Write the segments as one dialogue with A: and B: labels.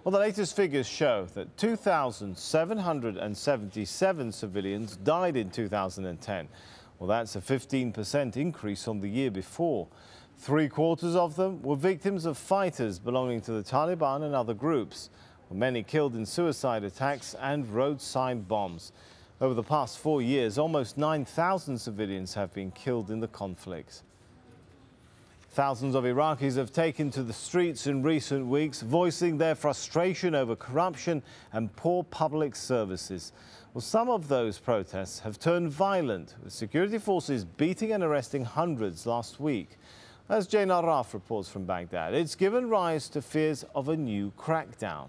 A: Well, the latest figures show that 2,777 civilians died in 2010. Well, that's a 15% increase on the year before. 3/4 of them were victims of fighters belonging to the Taliban and other groups. Many killed in suicide attacks and roadside bombs. Over the past 4 years, almost 9,000 civilians have been killed in the conflict. Thousands of Iraqis have taken to the streets in recent weeks, voicing their frustration over corruption and poor public services. Well, some of those protests have turned violent, with security forces beating and arresting hundreds last week. As Jane Arraf reports from Baghdad, it's given rise to fears of a new crackdown.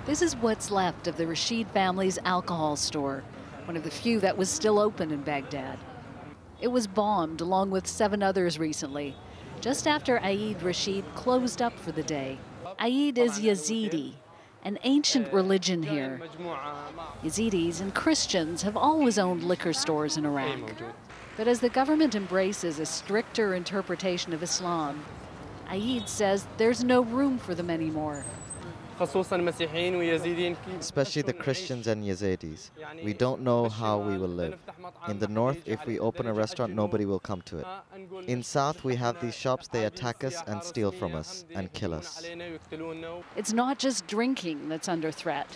B: This is what's left of the Rashid family's alcohol store, one of the few that was still open in Baghdad. It was bombed along with 7 others recently, just after Eid Rashid closed up for the day. Eid is Yazidi, an ancient religion here. Yazidis and Christians have always owned liquor stores in Iraq. But as the government embraces a stricter interpretation of Islam, Eid says there's no room for them anymore.
C: Especially the Christians and Yazidis. We don't know how we will live. In the north, if we open a restaurant, nobody will come to it. In south, we have these shops, they attack us and steal from us and kill us.
B: It's not just drinking that's under threat.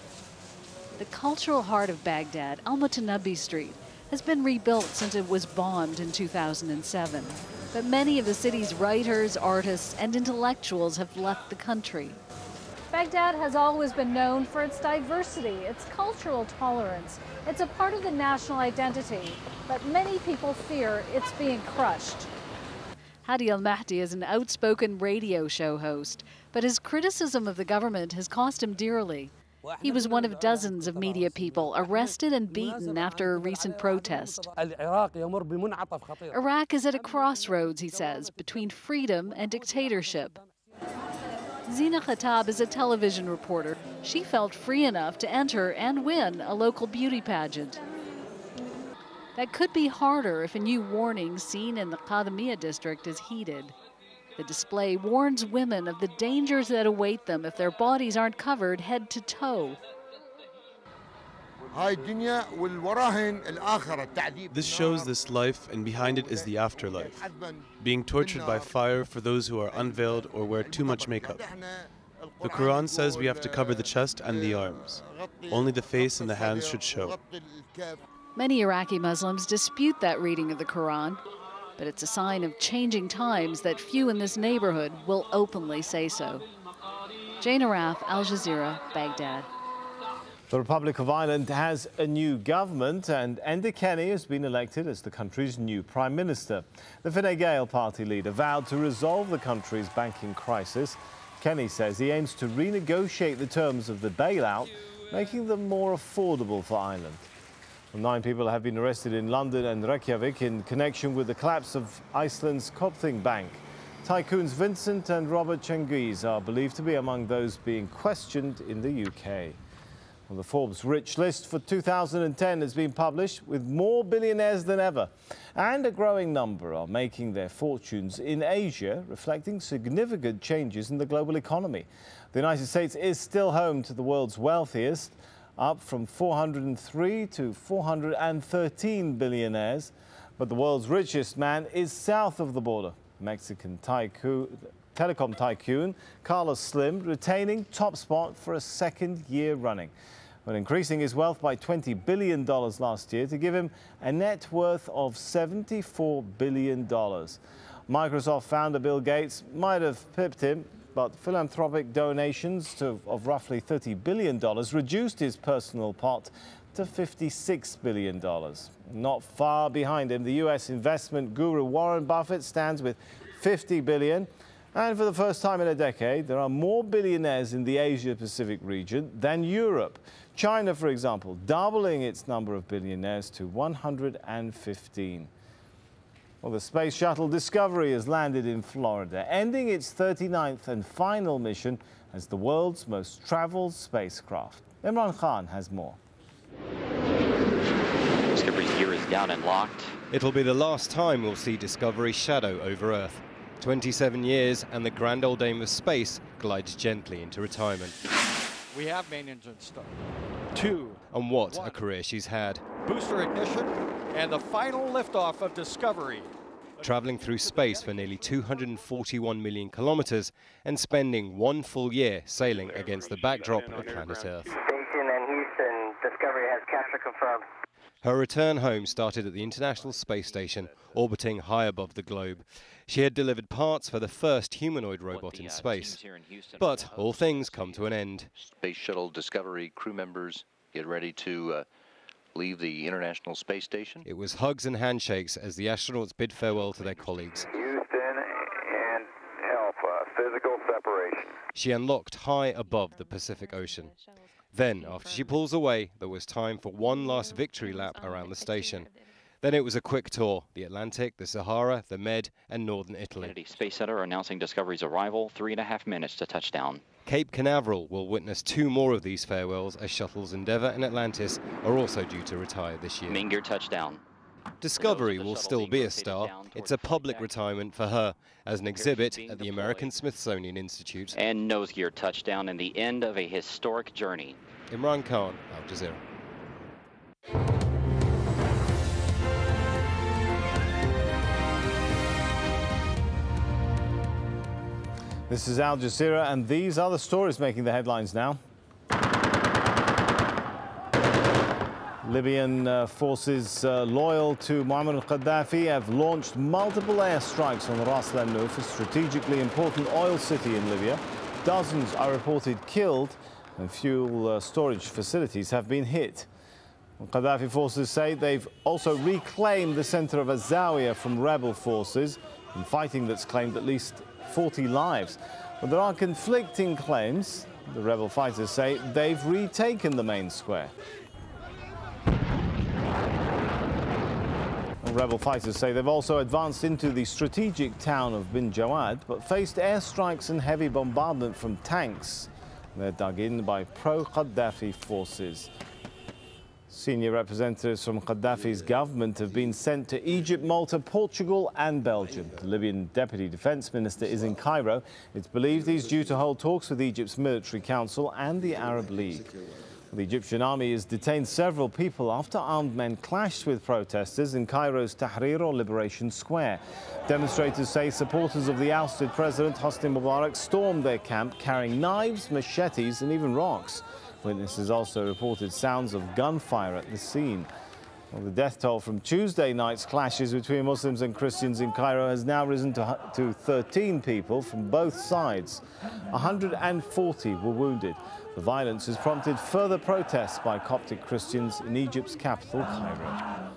B: The cultural heart of Baghdad, Al-Mutanabi Street, has been rebuilt since it was bombed in 2007. But many of the city's writers, artists, and intellectuals have left the country.
D: Baghdad has always been known for its diversity, its cultural tolerance. It's a part of the national identity, but many people fear it's being crushed.
B: Hadi al-Mahdi is an outspoken radio show host, but his criticism of the government has cost him dearly. He was one of dozens of media people arrested and beaten after a recent protest. Iraq is at a crossroads, he says, between freedom and dictatorship. Zina Khattab is a television reporter. She felt free enough to enter and win a local beauty pageant. That could be harder if a new warning seen in the Qadamiyya district is heeded. The display warns women of the dangers that await them if their bodies aren't covered head to toe.
E: This shows this life, and behind it is the afterlife. Being tortured by fire for those who are unveiled or wear too much makeup. The Quran says we have to cover the chest and the arms. Only the face and the hands should show.
B: Many Iraqi Muslims dispute that reading of the Quran, but it's a sign of changing times that few in this neighborhood will openly say so. Jane Arraf, Al-Jazeera, Baghdad.
A: The Republic of Ireland has a new government, and Enda Kenny has been elected as the country's new Prime Minister. The Fine Gael party leader vowed to resolve the country's banking crisis. Kenny says he aims to renegotiate the terms of the bailout, making them more affordable for Ireland. Well, 9 people have been arrested in London and Reykjavik in connection with the collapse of Iceland's Kaupthing Bank. Tycoons Vincent and Robert Cengiz are believed to be among those being questioned in the UK. Well, the Forbes Rich List for 2010 has been published, with more billionaires than ever. And a growing number are making their fortunes in Asia, reflecting significant changes in the global economy. The United States is still home to the world's wealthiest, up from 403 to 413 billionaires. But the world's richest man is south of the border. Mexican telecom tycoon Carlos Slim retaining top spot for a 2nd year running, when increasing his wealth by $20 billion last year to give him a net worth of $74 billion. Microsoft founder Bill Gates might have pipped him, but philanthropic donations of roughly $30 billion reduced his personal pot to $56 billion. Not far behind him, the US investment guru Warren Buffett stands with $50 billion. And for the first time in a decade, there are more billionaires in the Asia-Pacific region than Europe. China, for example, doubling its number of billionaires to 115. Well, the space shuttle Discovery has landed in Florida, ending its 39th and final mission as the world's most traveled spacecraft. Imran Khan has more.
F: Discovery's gear is down and locked.
G: It'll be the last time we'll see Discovery shadow over Earth.
F: 27 years and the grand old dame of space glides gently into retirement.
G: We have main engine start. 2.
F: And what a career she's had.
G: Booster ignition and the final liftoff of Discovery.
F: Traveling through space for nearly 241 million kilometers and spending 1 full year sailing against the backdrop of planet Earth.
H: Station in Houston, Discovery has capture confirmed.
F: Her return home started at the International Space Station, orbiting high above the globe. She had delivered parts for the first humanoid robot in space. But all things come to an end.
I: Space Shuttle Discovery crew members get ready to leave the International Space Station.
F: It was hugs and handshakes as the astronauts bid farewell to their colleagues.
J: Houston and Alpha, physical separation.
F: She unlocked high above the Pacific Ocean. Then, after she pulls away, there was time for one last victory lap around the station. Then it was a quick tour, the Atlantic, the Sahara, the Med, and northern Italy.
K: Kennedy Space Center announcing Discovery's arrival, 3.5 minutes to touchdown.
F: Cape Canaveral will witness 2 more of these farewells as shuttles Endeavour and Atlantis are also due to retire this year.
K: Main gear touchdown.
F: Discovery will still be a star. It's a public retirement for her as an exhibit at the American Smithsonian Institute.
K: And nose gear touchdown and the end of a historic journey.
F: Imran Khan, Al Jazeera.
A: This is Al Jazeera, and these are the stories making the headlines now. Libyan forces loyal to Muammar al-Gaddafi have launched multiple airstrikes on Ras al-Nuf, a strategically important oil city in Libya. Dozens are reported killed, and fuel storage facilities have been hit. Gaddafi forces say they've also reclaimed the center of Zawiya from rebel forces in fighting that's claimed at least 40 lives. But there are conflicting claims. The rebel fighters say they've retaken the main square. Rebel fighters say they've also advanced into the strategic town of Bin Jawad, but faced airstrikes and heavy bombardment from tanks. They're dug in by pro-Gaddafi forces. Senior representatives from Gaddafi's government have been sent to Egypt, Malta, Portugal and Belgium. The Libyan Deputy Defense Minister is in Cairo. It's believed he's due to hold talks with Egypt's military council and the Arab League. The Egyptian army has detained several people after armed men clashed with protesters in Cairo's Tahrir or Liberation Square. Demonstrators say supporters of the ousted President Hosni Mubarak stormed their camp carrying knives, machetes and even rocks. Witnesses also reported sounds of gunfire at the scene. Well, the death toll from Tuesday night's clashes between Muslims and Christians in Cairo has now risen to 13 people from both sides. 140 were wounded. The violence has prompted further protests by Coptic Christians in Egypt's capital, Cairo.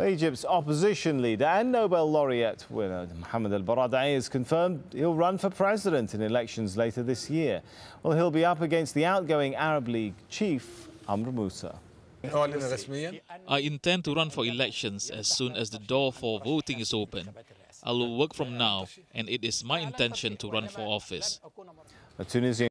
A: Egypt's opposition leader and Nobel laureate winner Mohammed al-Baradei has confirmed he'll run for president in elections later this year. Well, he'll be up against the outgoing Arab League chief, Amr Moussa.
L: I intend to run for elections as soon as the door for voting is open. I will work from now, and it is my intention to run for office.
A: A Tunisian